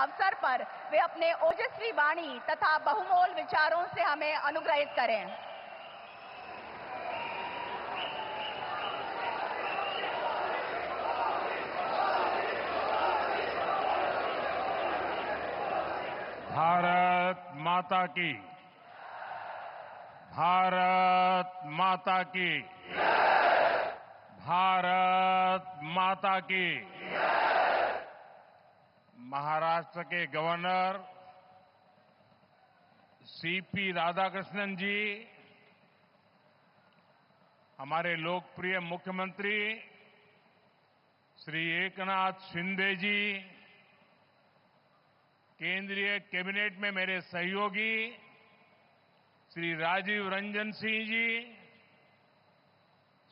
अवसर पर वे अपने ओजस्वी वाणी तथा बहुमोल विचारों से हमें अनुग्रहित करें। भारत माता की, भारत माता की, भारत माता की। महाराष्ट्र के गवर्नर सीपी राधाकृष्णन जी, हमारे लोकप्रिय मुख्यमंत्री श्री एकनाथ शिंदे जी, केंद्रीय कैबिनेट में मेरे सहयोगी श्री राजीव रंजन सिंह जी,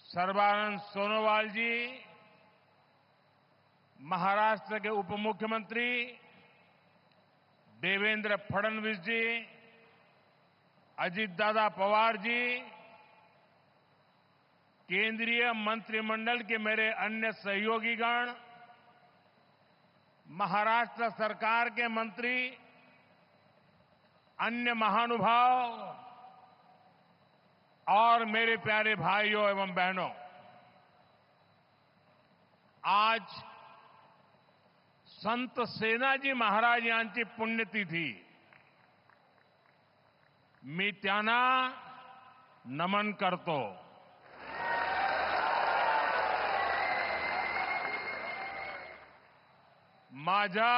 सर्बानंद सोनोवाल जी, महाराष्ट्र के उप मुख्यमंत्री देवेंद्र फडणवीस जी, अजीत दादा पवार जी, केंद्रीय मंत्रिमंडल के मेरे अन्य सहयोगीगण, महाराष्ट्र सरकार के मंत्री, अन्य महानुभाव और मेरे प्यारे भाइयों एवं बहनों, आज संत सेनाजी महाराज यांची पुण्यतिथी। मी त्यांना नमन करतो। माझ्या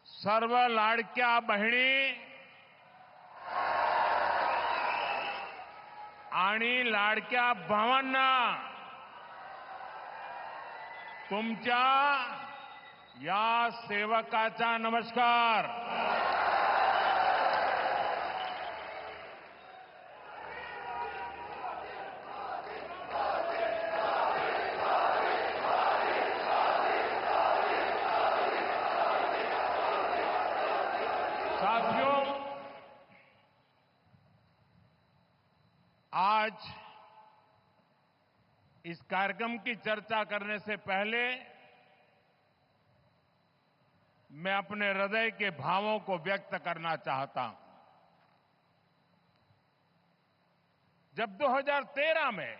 सर्व लाडक्या बहिणी आणि लाडक्या भावांना तुमच्या या सेवकाचा नमस्कार। साथियों, आज इस कार्यक्रम की चर्चा करने से पहले मैं अपने हृदय के भावों को व्यक्त करना चाहता हूं। जब 2013 में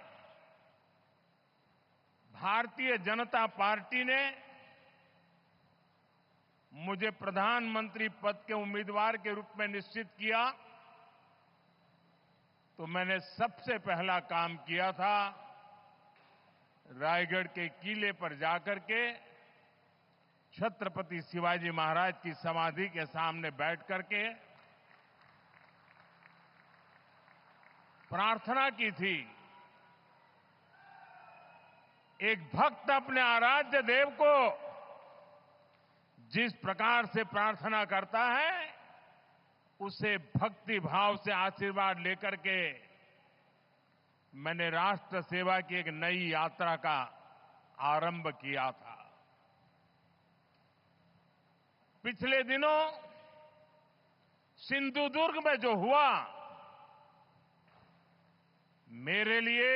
भारतीय जनता पार्टी ने मुझे प्रधानमंत्री पद के उम्मीदवार के रूप में निश्चित किया, तो मैंने सबसे पहला काम किया था रायगढ़ के किले पर जाकर के छत्रपति शिवाजी महाराज की समाधि के सामने बैठ करके प्रार्थना की थी। एक भक्त अपने आराध्य देव को जिस प्रकार से प्रार्थना करता है, उसे भक्ति भाव से आशीर्वाद लेकर के मैंने राष्ट्र सेवा की एक नई यात्रा का आरंभ किया था। पिछले दिनों सिंधुदुर्ग में जो हुआ, मेरे लिए,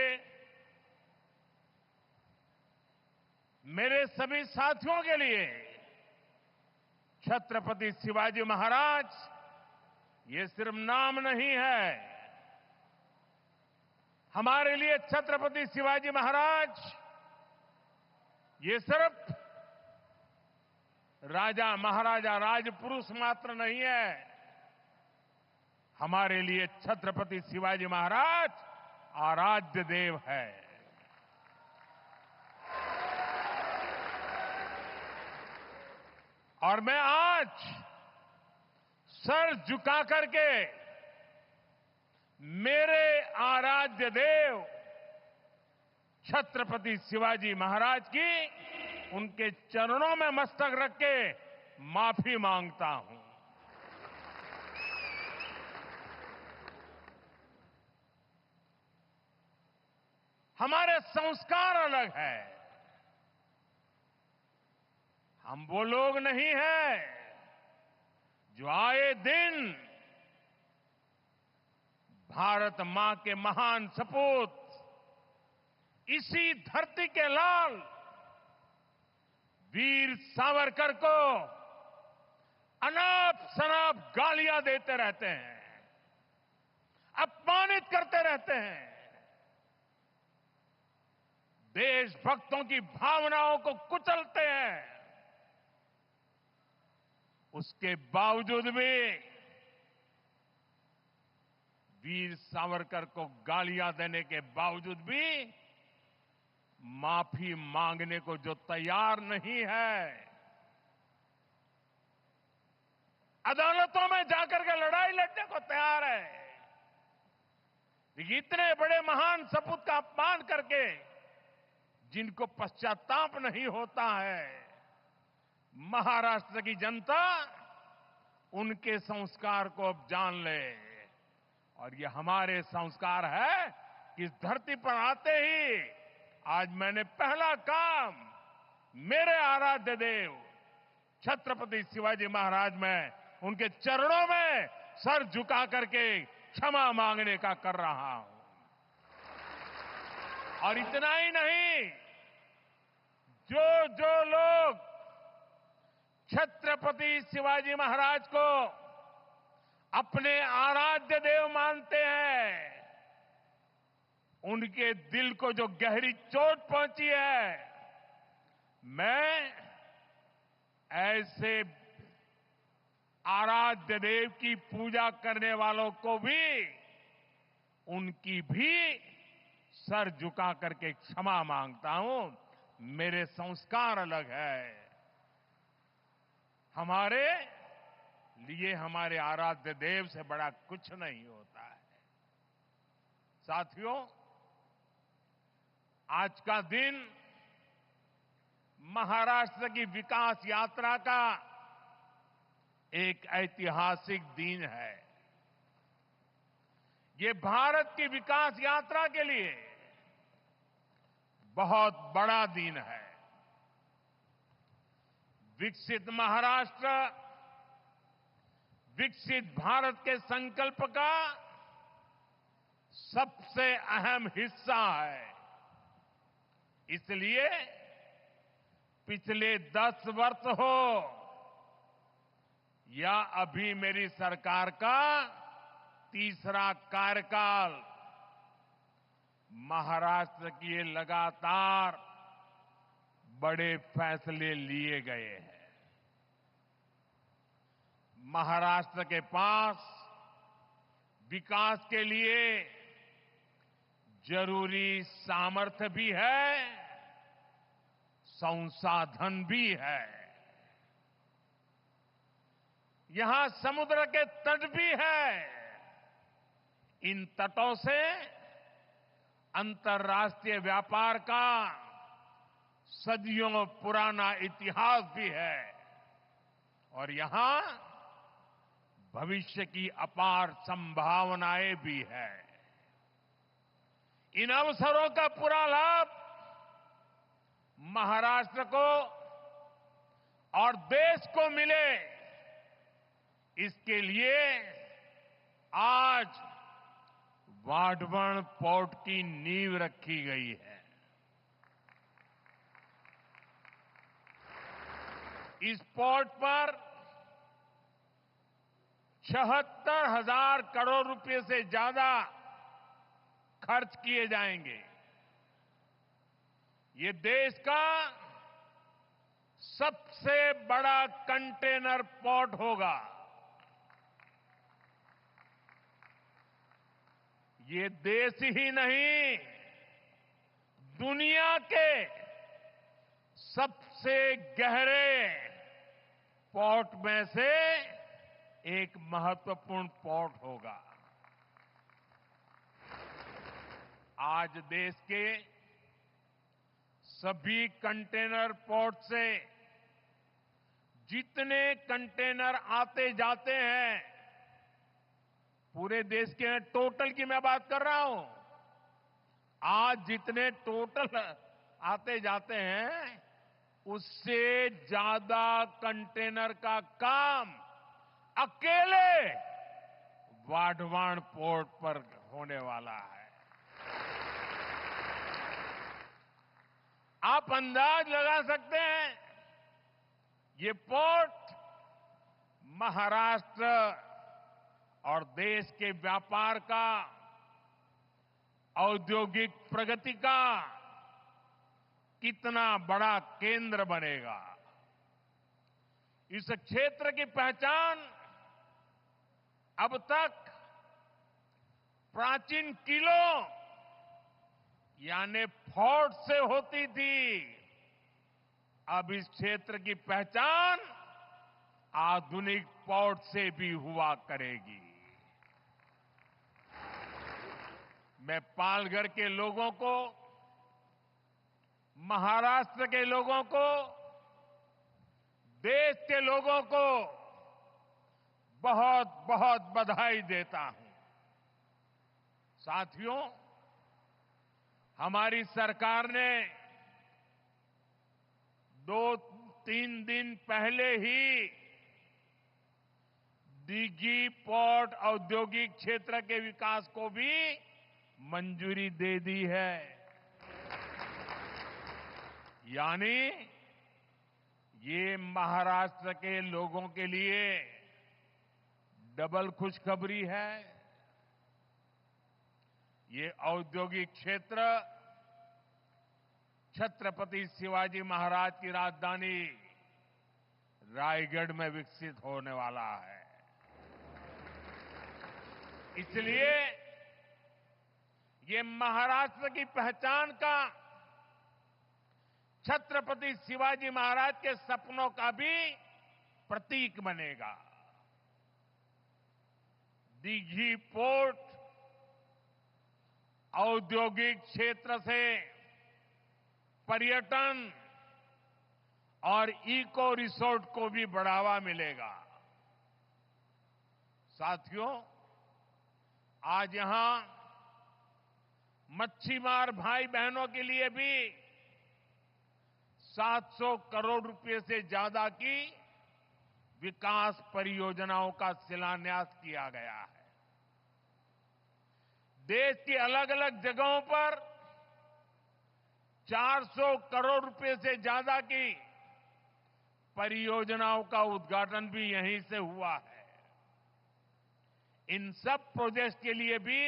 मेरे सभी साथियों के लिए छत्रपति शिवाजी महाराज ये सिर्फ नाम नहीं है। हमारे लिए छत्रपति शिवाजी महाराज ये सिर्फ राजा महाराजा राजपुरुष मात्र नहीं है। हमारे लिए छत्रपति शिवाजी महाराज आराध्य देव है। और मैं आज सर झुका करके मेरे आराध्य देव छत्रपति शिवाजी महाराज की उनके चरणों में मस्तक रख के माफी मांगता हूं। हमारे संस्कार अलग है। हम वो लोग नहीं हैं जो आए दिन भारत मां के महान सपूत, इसी धरती के लाल वीर सावरकर को अनाप शनाप गालियां देते रहते हैं, अपमानित करते रहते हैं, देशभक्तों की भावनाओं को कुचलते हैं। उसके बावजूद भी वीर सावरकर को गालियां देने के बावजूद भी माफी मांगने को जो तैयार नहीं है, अदालतों में जाकर के लड़ाई लड़ने को तैयार है, इतने बड़े महान सपूत का अपमान करके जिनको पश्चाताप नहीं होता है, महाराष्ट्र की जनता उनके संस्कार को अब जान ले। और ये हमारे संस्कार है कि इस धरती पर आते ही आज मैंने पहला काम मेरे आराध्य देव छत्रपति शिवाजी महाराज में उनके चरणों में सर झुका करके क्षमा मांगने का कर रहा हूं। और इतना ही नहीं, जो लोग छत्रपति शिवाजी महाराज को अपने आराध्य देव मानते हैं, उनके दिल को जो गहरी चोट पहुंची है, मैं ऐसे आराध्य देव की पूजा करने वालों को भी उनकी भी सर झुका करके क्षमा मांगता हूं। मेरे संस्कार अलग है। हमारे लिए हमारे आराध्य देव से बड़ा कुछ नहीं होता है। साथियों, आज का दिन महाराष्ट्र की विकास यात्रा का एक ऐतिहासिक दिन है। ये भारत की विकास यात्रा के लिए बहुत बड़ा दिन है। विकसित महाराष्ट्र विकसित भारत के संकल्प का सबसे अहम हिस्सा है। इसलिए पिछले 10 वर्ष हो या अभी मेरी सरकार का तीसरा कार्यकाल, महाराष्ट्र के लिए लगातार बड़े फैसले लिए गए हैं। महाराष्ट्र के पास विकास के लिए जरूरी सामर्थ्य भी है, संसाधन भी है। यहां समुद्र के तट भी है। इन तटों से अंतर्राष्ट्रीय व्यापार का सदियों पुराना इतिहास भी है और यहां भविष्य की अपार संभावनाएं भी है। इन अवसरों का पूरा लाभ महाराष्ट्र को और देश को मिले, इसके लिए आज वाढवण पोर्ट की नींव रखी गई है। इस पोर्ट पर 76,000 करोड़ रुपए से ज्यादा खर्च किए जाएंगे। ये देश का सबसे बड़ा कंटेनर पोर्ट होगा। ये देश ही नहीं, दुनिया के सबसे गहरे पोर्ट में से एक महत्वपूर्ण पोर्ट होगा। आज देश के सभी कंटेनर पोर्ट से जितने कंटेनर आते जाते हैं, पूरे देश के टोटल की मैं बात कर रहा हूं, आज जितने टोटल आते जाते हैं उससे ज्यादा कंटेनर का काम अकेले वाढवण पोर्ट पर होने वाला है। आप अंदाज लगा सकते हैं ये पोर्ट महाराष्ट्र और देश के व्यापार का, औद्योगिक प्रगति का कितना बड़ा केंद्र बनेगा। इस क्षेत्र की पहचान अब तक प्राचीन किलों यानी फोर्ट से होती थी। अब इस क्षेत्र की पहचान आधुनिक पोर्ट से भी हुआ करेगी। मैं पालघर के लोगों को, महाराष्ट्र के लोगों को, देश के लोगों को बहुत बहुत बधाई देता हूं। साथियों, हमारी सरकार ने 2-3 दिन पहले ही दीघी पोर्ट औद्योगिक क्षेत्र के विकास को भी मंजूरी दे दी है। यानी ये महाराष्ट्र के लोगों के लिए डबल खुशखबरी है। ये औद्योगिक क्षेत्र छत्रपति शिवाजी महाराज की राजधानी रायगढ़ में विकसित होने वाला है। इसलिए ये महाराष्ट्र की पहचान का, छत्रपति शिवाजी महाराज के सपनों का भी प्रतीक बनेगा। दीघी पोर्ट औद्योगिक क्षेत्र से पर्यटन और इको रिसोर्ट को भी बढ़ावा मिलेगा। साथियों, आज यहां मच्छीमार भाई बहनों के लिए भी 700 करोड़ रुपए से ज्यादा की विकास परियोजनाओं का शिलान्यास किया गया है। देश की अलग अलग जगहों पर 400 करोड़ रुपए से ज्यादा की परियोजनाओं का उद्घाटन भी यहीं से हुआ है। इन सब प्रोजेक्ट्स के लिए भी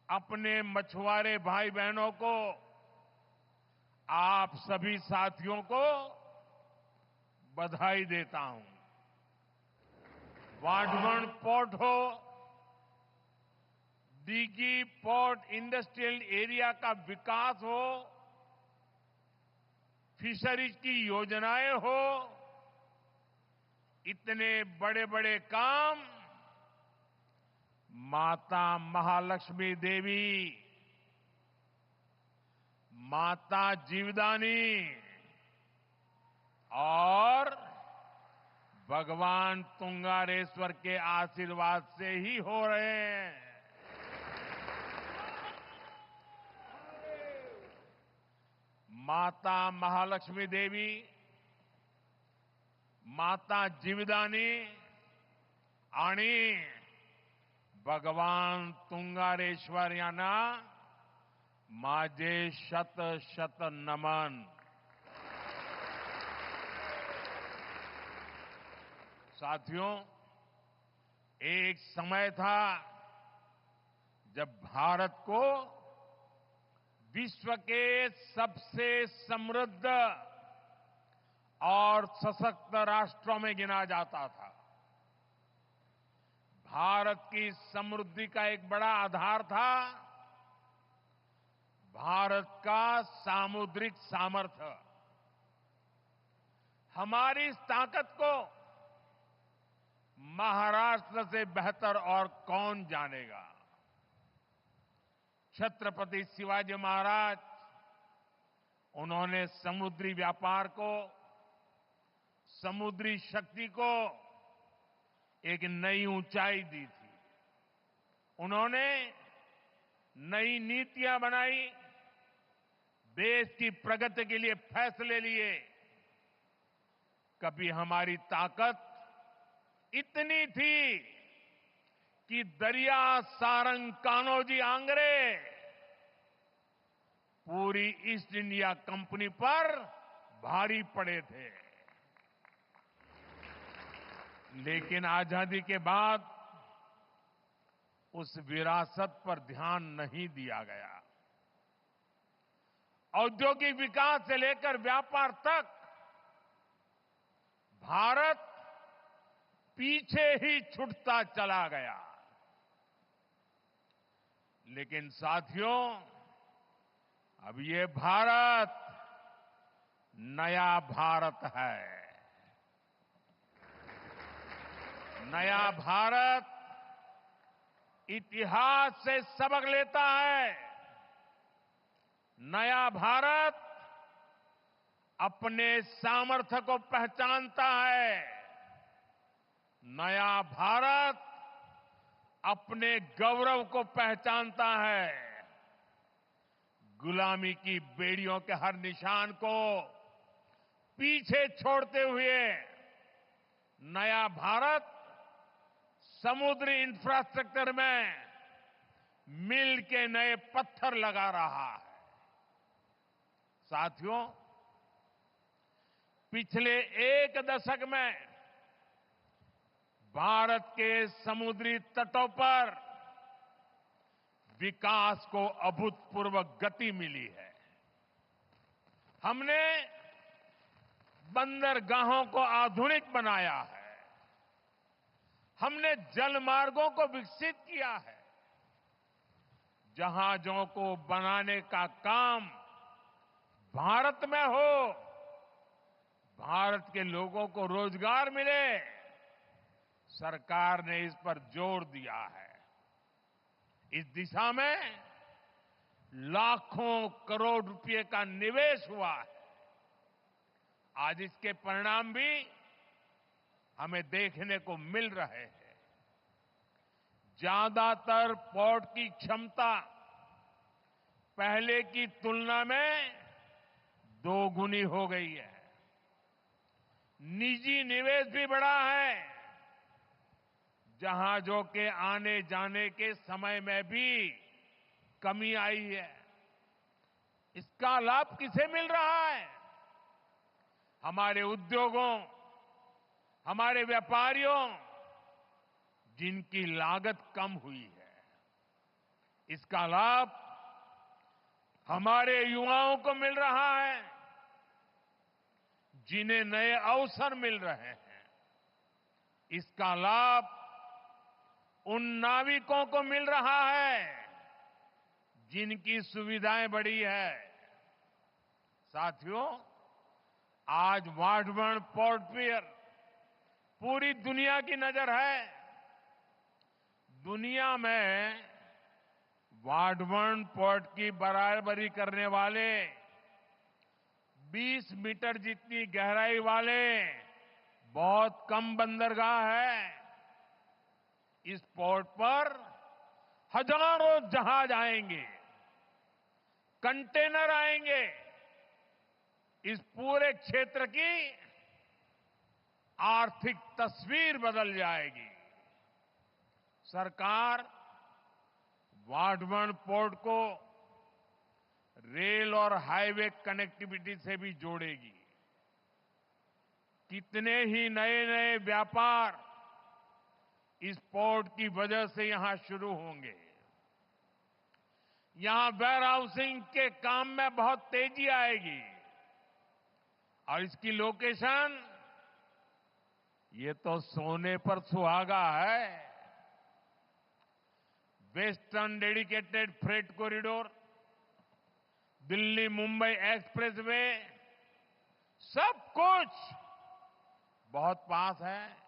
अपने मछुआरे भाई बहनों को, आप सभी साथियों को बधाई देता हूं। वाढवण पोर्ट हो, दीघी पोर्ट इंडस्ट्रियल एरिया का विकास हो, फिशरीज की योजनाएं हो, इतने बड़े बड़े काम माता महालक्ष्मी देवी, माता जीवदानी और भगवान तुंगारेश्वर के आशीर्वाद से ही हो रहे हैं। माता महालक्ष्मी देवी, माता जीवदानी आणि भगवान तुंगारेश्वर यांना माझे शत शत नमन। साथियों, एक समय था जब भारत को विश्व के सबसे समृद्ध और सशक्त राष्ट्रों में गिना जाता था। भारत की समृद्धि का एक बड़ा आधार था भारत का सामुद्रिक सामर्थ्य। हमारी इस ताकत को महाराष्ट्र से बेहतर और कौन जानेगा। छत्रपति शिवाजी महाराज, उन्होंने समुद्री व्यापार को, समुद्री शक्ति को एक नई ऊंचाई दी थी। उन्होंने नई नीतियां बनाई, देश की प्रगति के लिए फैसले लिए। कभी हमारी ताकत इतनी थी कि दरिया सारंग कान्होजी आंग्रे पूरी ईस्ट इंडिया कंपनी पर भारी पड़े थे। लेकिन आजादी के बाद उस विरासत पर ध्यान नहीं दिया गया। औद्योगिक विकास से लेकर व्यापार तक भारत पीछे ही छूटता चला गया। लेकिन साथियों, अब ये भारत नया भारत है। नया भारत इतिहास से सबक लेता है। नया भारत अपने सामर्थ्य को पहचानता है। नया भारत अपने गौरव को पहचानता है। गुलामी की बेड़ियों के हर निशान को पीछे छोड़ते हुए नया भारत समुद्री इंफ्रास्ट्रक्चर में मिल के नए पत्थर लगा रहा है। साथियों, पिछले एक दशक में भारत के समुद्री तटों पर विकास को अभूतपूर्व गति मिली है। हमने बंदरगाहों को आधुनिक बनाया है। हमने जलमार्गों को विकसित किया है। जहाजों को बनाने का काम भारत में हो, भारत के लोगों को रोजगार मिले, सरकार ने इस पर जोर दिया है। इस दिशा में लाखों करोड़ रुपए का निवेश हुआ है। आज इसके परिणाम भी हमें देखने को मिल रहे हैं। ज्यादातर पोर्ट की क्षमता पहले की तुलना में दोगुनी हो गई है। निजी निवेश भी बढ़ा है। जहाजों के आने जाने के समय में भी कमी आई है। इसका लाभ किसे मिल रहा है? हमारे उद्योगों, हमारे व्यापारियों, जिनकी लागत कम हुई है। इसका लाभ हमारे युवाओं को मिल रहा है, जिन्हें नए अवसर मिल रहे हैं। इसका लाभ उन नाविकों को मिल रहा है, जिनकी सुविधाएं बढ़ी है। साथियों, आज वाडवर्ण पोर्ट पियर पूरी दुनिया की नजर है। दुनिया में वाडवर्ण पोर्ट की बराबरी करने वाले 20 मीटर जितनी गहराई वाले बहुत कम बंदरगाह है। इस पोर्ट पर हजारों जहाज आएंगे, कंटेनर आएंगे। इस पूरे क्षेत्र की आर्थिक तस्वीर बदल जाएगी। सरकार वाडवर्ण पोर्ट को रेल और हाईवे कनेक्टिविटी से भी जोड़ेगी। कितने ही नए नए व्यापार इस पोर्ट की वजह से यहां शुरू होंगे। यहां वेयर हाउसिंग के काम में बहुत तेजी आएगी। और इसकी लोकेशन, ये तो सोने पर सुहागा है। Western dedicated freight corridor, Delhi Mumbai expressway, सब कुछ बहुत पास है।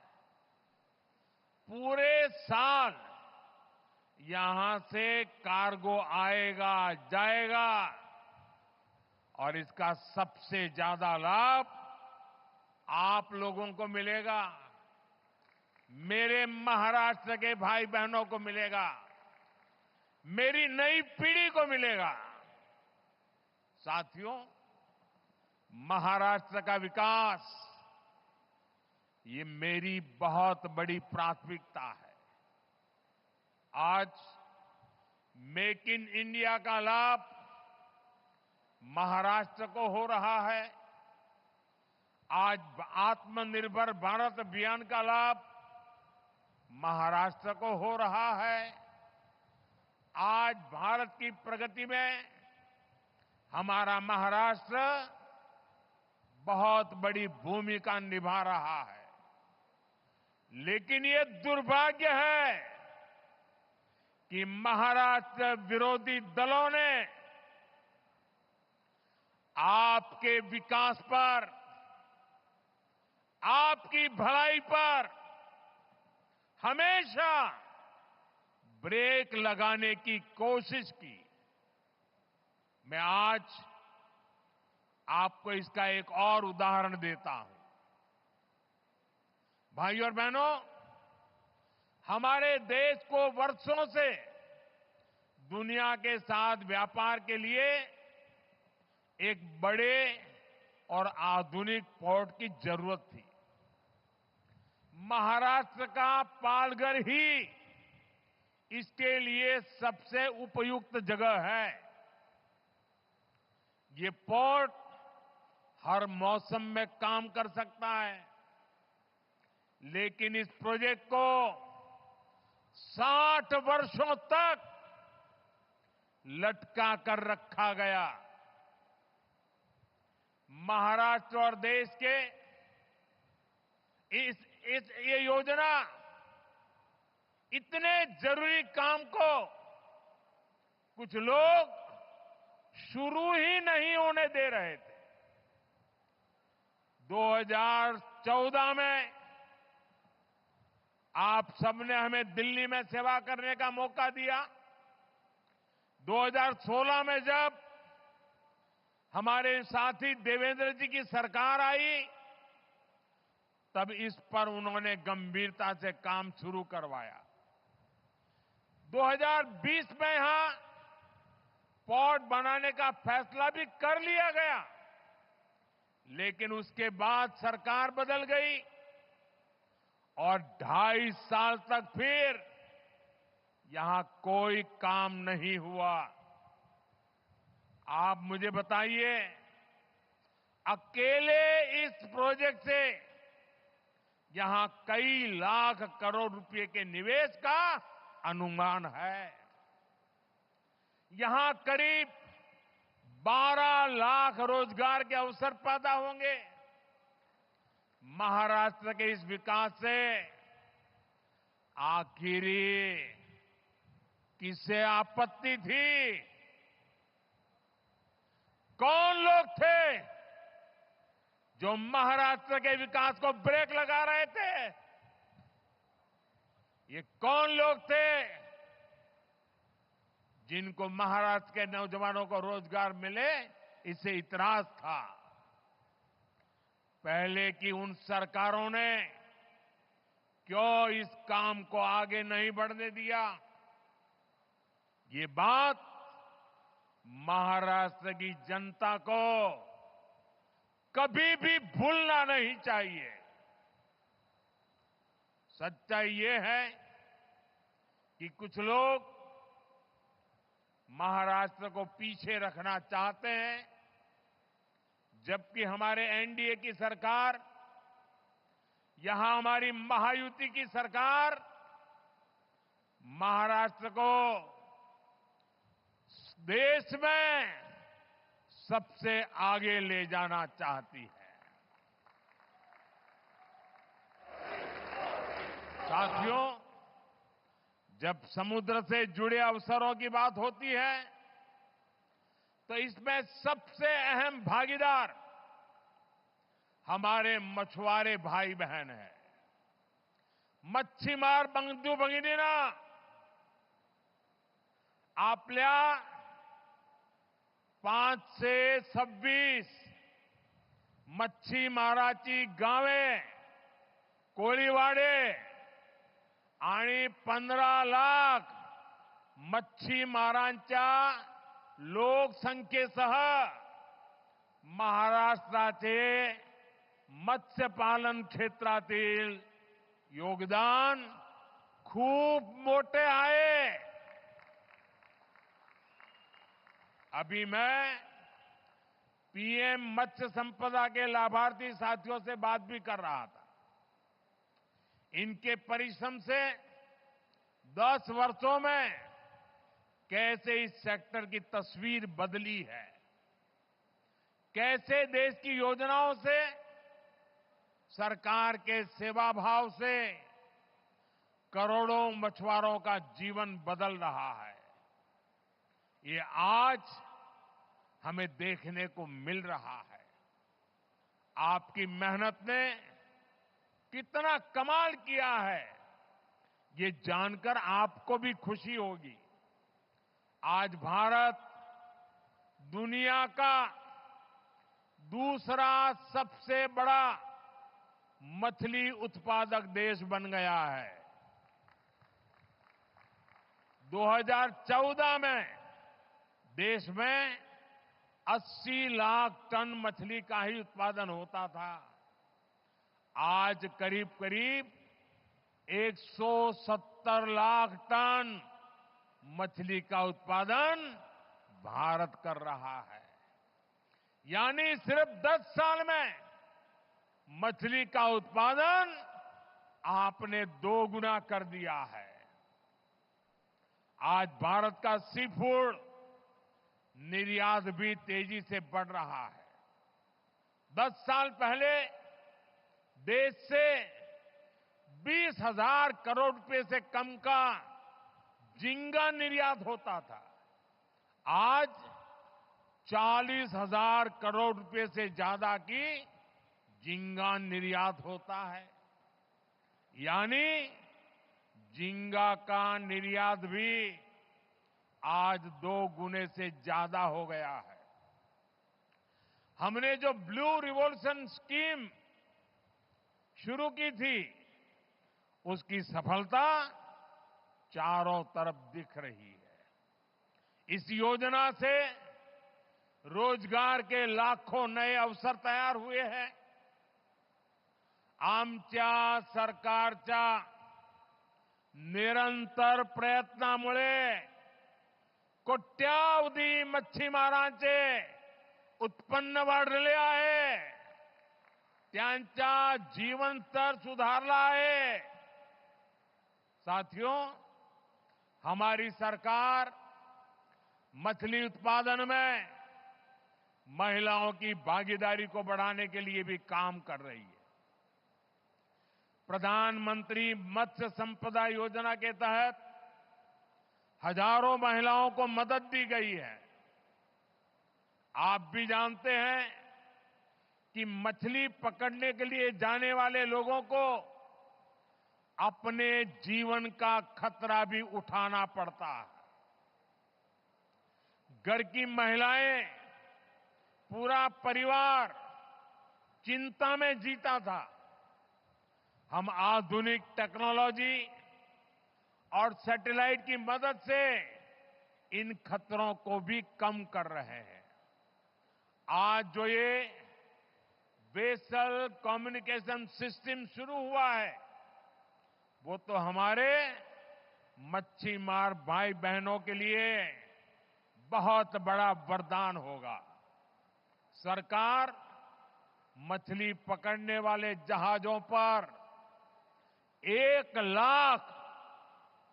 पूरे साल यहां से कार्गो आएगा जाएगा और इसका सबसे ज्यादा लाभ आप लोगों को मिलेगा, मेरे महाराष्ट्र के भाई बहनों को मिलेगा, मेरी नई पीढ़ी को मिलेगा। साथियों, महाराष्ट्र का विकास ये मेरी बहुत बड़ी प्राथमिकता है। आज मेक इन इंडिया का लाभ महाराष्ट्र को हो रहा है। आज आत्मनिर्भर भारत अभियान का लाभ महाराष्ट्र को हो रहा है। आज भारत की प्रगति में हमारा महाराष्ट्र बहुत बड़ी भूमिका निभा रहा है। लेकिन ये दुर्भाग्य है कि महाराष्ट्र विरोधी दलों ने आपके विकास पर, आपकी भलाई पर हमेशा ब्रेक लगाने की कोशिश की। मैं आज आपको इसका एक और उदाहरण देता हूं। भाइयों और बहनों, हमारे देश को वर्षों से दुनिया के साथ व्यापार के लिए एक बड़े और आधुनिक पोर्ट की जरूरत थी। महाराष्ट्र का पालघर ही इसके लिए सबसे उपयुक्त जगह है। ये पोर्ट हर मौसम में काम कर सकता है, लेकिन इस प्रोजेक्ट को 60 वर्षों तक लटका कर रखा गया। महाराष्ट्र और देश के ये योजना इतने जरूरी काम को कुछ लोग शुरू ही नहीं होने दे रहे थे। 2014 में आप सबने हमें दिल्ली में सेवा करने का मौका दिया। 2016 में जब हमारे साथी देवेंद्र जी की सरकार आई, तब इस पर उन्होंने गंभीरता से काम शुरू करवाया। 2020 में यहां पोर्ट बनाने का फैसला भी कर लिया गया, लेकिन उसके बाद सरकार बदल गई और 2.5 साल तक फिर यहां कोई काम नहीं हुआ। आप मुझे बताइए, अकेले इस प्रोजेक्ट से यहां कई लाख करोड़ रुपए के निवेश का अनुमान है। यहां करीब 12 लाख रोजगार के अवसर पैदा होंगे। महाराष्ट्र के इस विकास से आखिरी किसे आपत्ति थी? कौन लोग थे जो महाराष्ट्र के विकास को ब्रेक लगा रहे थे? ये कौन लोग थे जिनको महाराष्ट्र के नौजवानों को रोजगार मिले इससे इतराज था? पहले की उन सरकारों ने क्यों इस काम को आगे नहीं बढ़ने दिया? ये बात महाराष्ट्र की जनता को कभी भी भूलना नहीं चाहिए। सच्चाई ये है कि कुछ लोग महाराष्ट्र को पीछे रखना चाहते हैं, जबकि हमारे एनडीए की सरकार, यहां हमारी महायुति की सरकार महाराष्ट्र को देश में सबसे आगे ले जाना चाहती है। साथियों, जब समुद्र से जुड़े अवसरों की बात होती है तो इसमें सबसे अहम भागीदार हमारे मछुआरे भाई बहन हैं। मच्छीमार बंधू भगिनींना, आपल्या 5 से 26 मच्छीमाराची गावे, कोळीवाडे आणि 15 लाख मच्छीमारांच्या लोकसंख्येसह महाराष्ट्राचे मत्स्यपालन क्षेत्रातील योगदान खूप मोठे आहे। अभी मैं पीएम मत्स्य संपदा के लाभार्थी साथियों से बात भी कर रहा था। इनके परिश्रम से 10 वर्षों में कैसे इस सेक्टर की तस्वीर बदली है, कैसे देश की योजनाओं से, सरकार के सेवा भाव से करोड़ों मछुआरों का जीवन बदल रहा है। ये आज हमें देखने को मिल रहा है। आपकी मेहनत ने कितना कमाल किया है, ये जानकर आपको भी खुशी होगी। आज भारत दुनिया का दूसरा सबसे बड़ा मछली उत्पादक देश बन गया है। 2014 में देश में 80 लाख टन मछली का ही उत्पादन होता था। आज करीब करीब 170 लाख टन मछली का उत्पादन भारत कर रहा है। यानी सिर्फ 10 साल में मछली का उत्पादन आपने 2 गुना कर दिया है। आज भारत का सी फूड निर्यात भी तेजी से बढ़ रहा है। 10 साल पहले देश से 20,000 करोड़ रुपए से कम का झींगा निर्यात होता था। आज 40,000 करोड़ रुपए से ज्यादा की झींगा निर्यात होता है। यानी झींगा का निर्यात भी आज 2 गुने से ज्यादा हो गया है। हमने जो ब्लू रिवॉल्यूशन स्कीम शुरू की थी, उसकी सफलता चारों तरफ दिख रही है। इस योजना से रोजगार के लाखों नए अवसर तैयार हुए हैं। आमच्या सरकारच्या निरंतर प्रयत्नामुळे कोट्यावधी मच्छीमारांचे उत्पन्न वाढले आहे, त्यांचा जीवन स्तर सुधारला आहे। साथियों, हमारी सरकार मछली उत्पादन में महिलाओं की भागीदारी को बढ़ाने के लिए भी काम कर रही है। प्रधानमंत्री मत्स्य संपदा योजना के तहत हजारों महिलाओं को मदद दी गई है। आप भी जानते हैं कि मछली पकड़ने के लिए जाने वाले लोगों को अपने जीवन का खतरा भी उठाना पड़ता है। घर की महिलाएं, पूरा परिवार चिंता में जीता था। हम आधुनिक टेक्नोलॉजी और सैटेलाइट की मदद से इन खतरों को भी कम कर रहे हैं। आज जो ये वेसल कम्युनिकेशन सिस्टम शुरू हुआ है, वो तो हमारे मच्छी मार भाई बहनों के लिए बहुत बड़ा वरदान होगा। सरकार मछली पकड़ने वाले जहाजों पर 1 लाख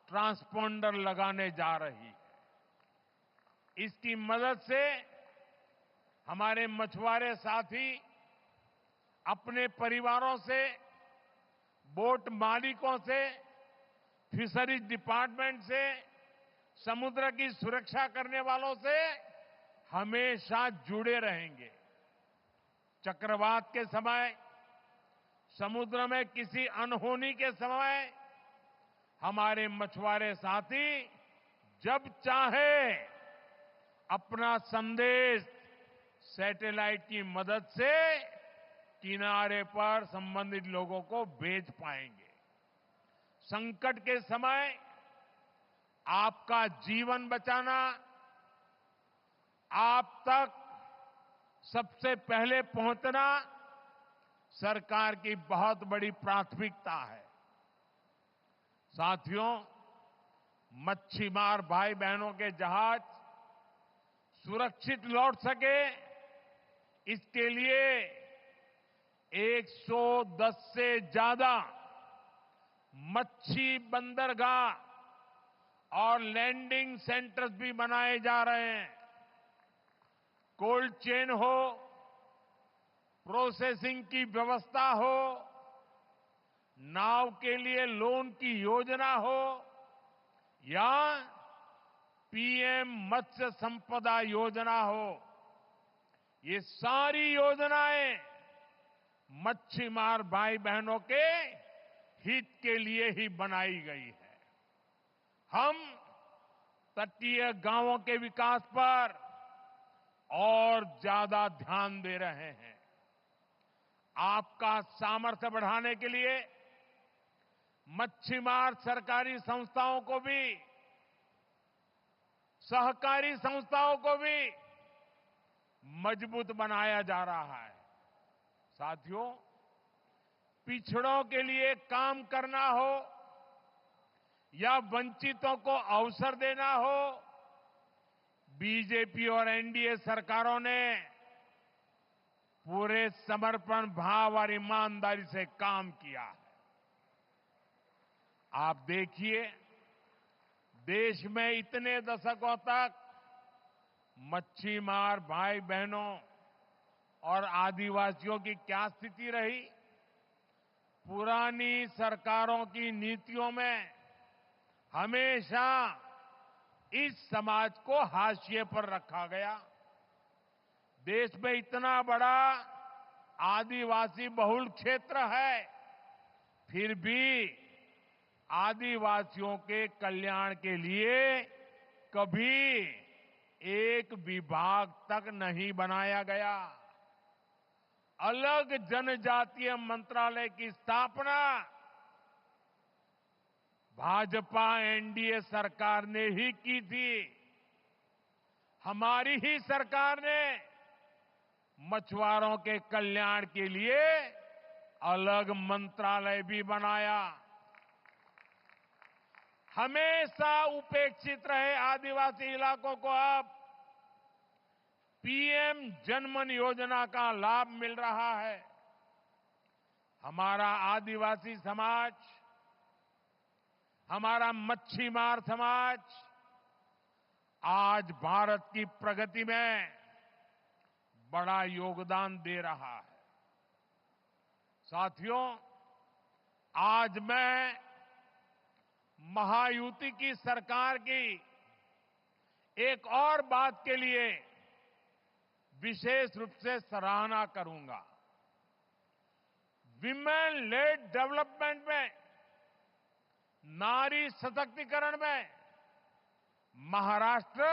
ट्रांसपोंडर लगाने जा रही है। इसकी मदद से हमारे मछुआरे साथी अपने परिवारों से, बोट मालिकों से, फिशरीज डिपार्टमेंट से, समुद्र की सुरक्षा करने वालों से हमेशा जुड़े रहेंगे। चक्रवात के समय, समुद्र में किसी अनहोनी के समय हमारे मछुआरे साथी जब चाहे अपना संदेश सैटेलाइट की मदद से किनारे पर संबंधित लोगों को भेज पाएंगे। संकट के समय आपका जीवन बचाना आप तक सबसे पहले पहुंचना सरकार की बहुत बड़ी प्राथमिकता है। साथियों, मच्छीमार भाई बहनों के जहाज सुरक्षित लौट सके, इसके लिए 110 से ज्यादा मच्छी बंदरगाह और लैंडिंग सेंटर्स भी बनाए जा रहे हैं। कोल्ड चेन हो, प्रोसेसिंग की व्यवस्था हो, नाव के लिए लोन की योजना हो या पीएम मत्स्य संपदा योजना हो, ये सारी योजनाएं मच्छीमार भाई बहनों के हित के लिए ही बनाई गई है। हम तटीय गांवों के विकास पर और ज्यादा ध्यान दे रहे हैं। आपका सामर्थ्य बढ़ाने के लिए मच्छीमार सरकारी संस्थाओं को भी, सहकारी संस्थाओं को भी मजबूत बनाया जा रहा है। साथियों, पिछड़ों के लिए काम करना हो या वंचितों को अवसर देना हो, बीजेपी और एनडीए सरकारों ने पूरे समर्पण भाव और ईमानदारी से काम किया है। आप देखिए, देश में इतने दशकों तक मच्छीमार भाई बहनों और आदिवासियों की क्या स्थिति रही। पुरानी सरकारों की नीतियों में हमेशा इस समाज को हाशिए पर रखा गया। देश में इतना बड़ा आदिवासी बहुल क्षेत्र है, फिर भी आदिवासियों के कल्याण के लिए कभी एक विभाग तक नहीं बनाया गया। अलग जनजातीय मंत्रालय की स्थापना भाजपा एनडीए सरकार ने ही की थी। हमारी ही सरकार ने मछुआरों के कल्याण के लिए अलग मंत्रालय भी बनाया। हमेशा उपेक्षित रहे आदिवासी इलाकों को अब पीएम जनमन योजना का लाभ मिल रहा है। हमारा आदिवासी समाज, हमारा मच्छीमार समाज आज भारत की प्रगति में बड़ा योगदान दे रहा है। साथियों, आज मैं महायुति की सरकार की एक और बात के लिए विशेष रूप से सराहना करूंगा। विमेन लेड डेवलपमेंट में, नारी सशक्तिकरण में महाराष्ट्र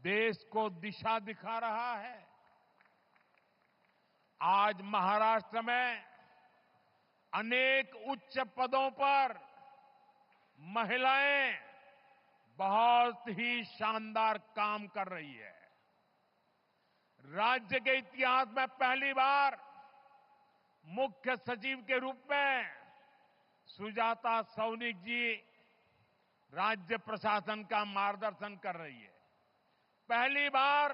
देश को दिशा दिखा रहा है। आज महाराष्ट्र में अनेक उच्च पदों पर महिलाएं बहुत ही शानदार काम कर रही है। राज्य के इतिहास में पहली बार मुख्य सचिव के रूप में सुजाता सौनिक जी राज्य प्रशासन का मार्गदर्शन कर रही है। पहली बार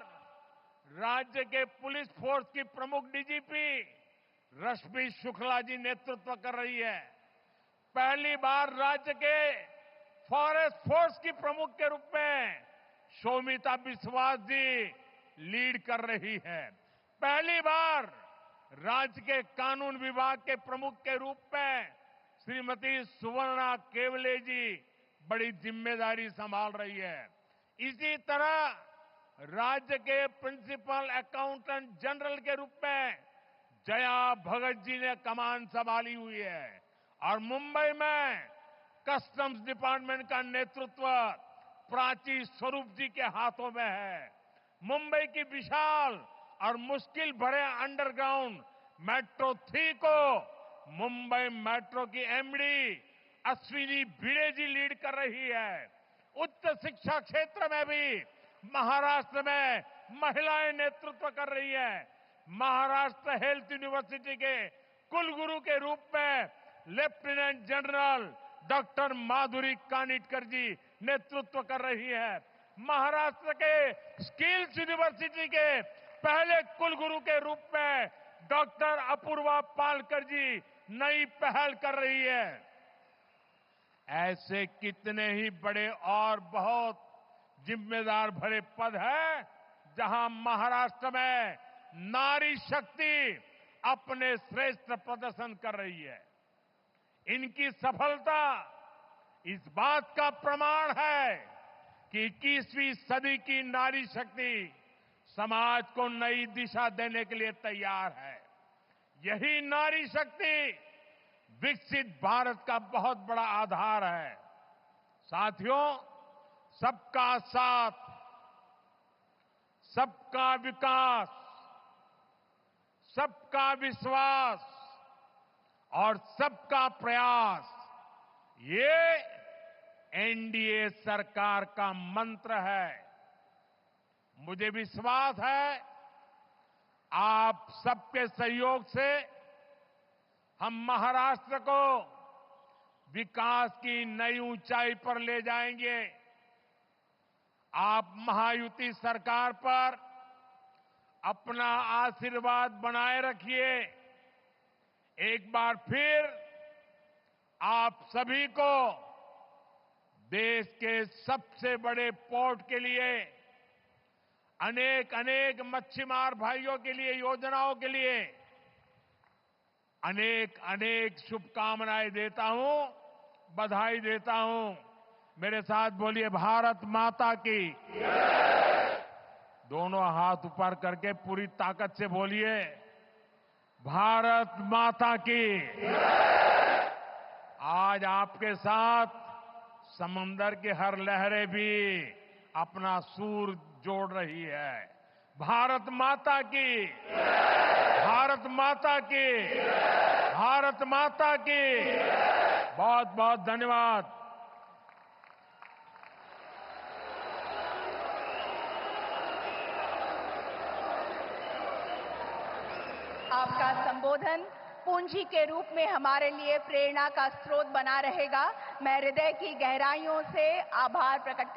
राज्य के पुलिस फोर्स की प्रमुख डीजीपी रश्मि शुक्ला जी नेतृत्व कर रही है। पहली बार राज्य के फॉरेस्ट फोर्स की प्रमुख के रूप में शोमिता बिस्वास जी लीड कर रही है। पहली बार राज्य के कानून विभाग के प्रमुख के रूप में श्रीमती सुवर्णा केवले जी बड़ी जिम्मेदारी संभाल रही है। इसी तरह राज्य के प्रिंसिपल अकाउंटेंट जनरल के रूप में जया भगत जी ने कमान संभाली हुई है और मुंबई में कस्टम्स डिपार्टमेंट का नेतृत्व प्राची स्वरूप जी के हाथों में है। मुंबई की विशाल और मुश्किल भरे अंडरग्राउंड मेट्रो 3 को मुंबई मेट्रो की एमडी अश्विनी भिड़े जी लीड कर रही है। उच्च शिक्षा क्षेत्र में भी महाराष्ट्र में महिलाएं नेतृत्व कर रही है। महाराष्ट्र हेल्थ यूनिवर्सिटी के कुलगुरु के रूप में लेफ्टिनेंट जनरल डॉक्टर माधुरी कानिटकर जी नेतृत्व कर रही है। महाराष्ट्र के स्किल्स यूनिवर्सिटी के पहले कुलगुरु के रूप में डॉक्टर अपूर्वा पालकर जी नई पहल कर रही है। ऐसे कितने ही बड़े और बहुत जिम्मेदार भरे पद हैं जहां महाराष्ट्र में नारी शक्ति अपने श्रेष्ठ प्रदर्शन कर रही है। इनकी सफलता इस बात का प्रमाण है कि 21वीं सदी की नारी शक्ति समाज को नई दिशा देने के लिए तैयार है। यही नारी शक्ति विकसित भारत का बहुत बड़ा आधार है। साथियों, सबका साथ, सबका विकास, सबका विश्वास और सबका प्रयास, ये एनडीए सरकार का मंत्र है। मुझे विश्वास है आप सबके सहयोग से हम महाराष्ट्र को विकास की नई ऊंचाई पर ले जाएंगे। आप महायुति सरकार पर अपना आशीर्वाद बनाए रखिए। एक बार फिर आप सभी को देश के सबसे बड़े पोर्ट के लिए, अनेक अनेक मच्छीमार भाइयों के लिए, योजनाओं के लिए अनेक अनेक शुभकामनाएं देता हूं, बधाई देता हूं। मेरे साथ बोलिए, भारत माता की। दोनों हाथ ऊपर करके पूरी ताकत से बोलिए, भारत माता की। आज आपके साथ समंदर की हर लहरें भी अपना सुर जोड़ रही है। भारत माता की, भारत माता की, भारत माता की। बहुत बहुत धन्यवाद। आपका संबोधन पूंजी के रूप में हमारे लिए प्रेरणा का स्रोत बना रहेगा। मैं हृदय की गहराइयों से आभार प्रकट